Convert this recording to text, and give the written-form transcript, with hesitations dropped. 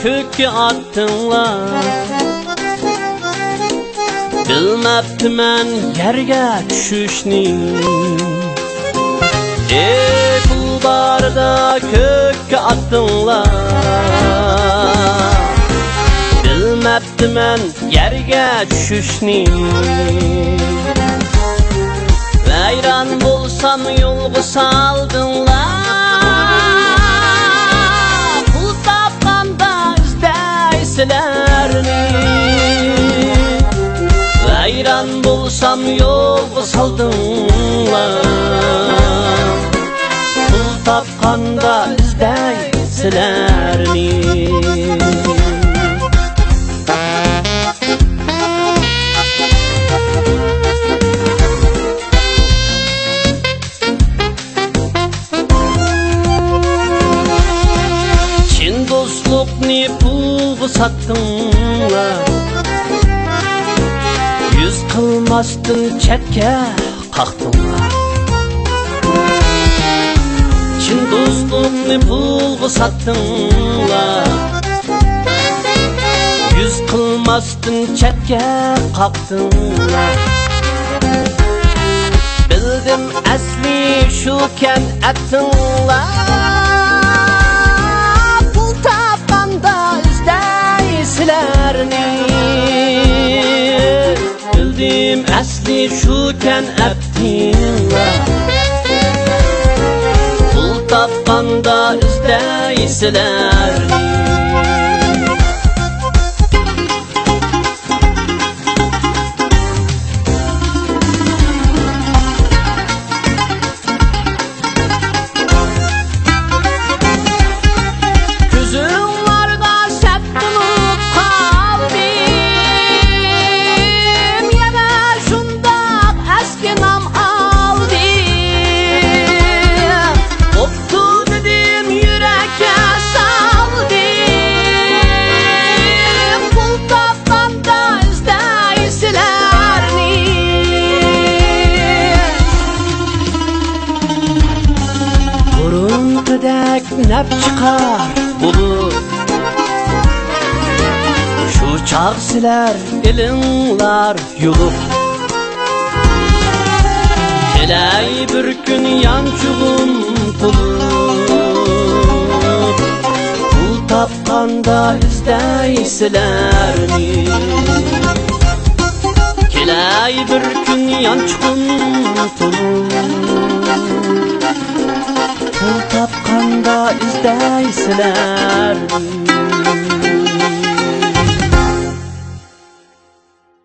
Kökü attınlar, bilmeptimen yerge düşüşni. Kulbarda kökü attınlar, bilmeptimen yerge düşüşni. Vayran bolsam yolgu saldınlar, vayran bolsam yolga saldınlar, pul tapkanda izdeysizlerni. Çin dostlukni pulga sattınlar, yüz kılmastın çetke kalktınlar. Çin dostluğunu pulga sattınlar, yüz kılmastın çetke kalktınlar. Bildim asli şuken ettinlar, pul tapkanda izdeysizlerni. Bildim asli şuken ettinler, pul tapkanda izdeysizlerni. Nep çıkar bulut, şu çağ siler elinlar yulup. Keley bir gün yançuğum bulup, pul tapkanda izdeysizlerni. Keley bir gün yançuğum bulup, pul tapkanda izdeysizlerni.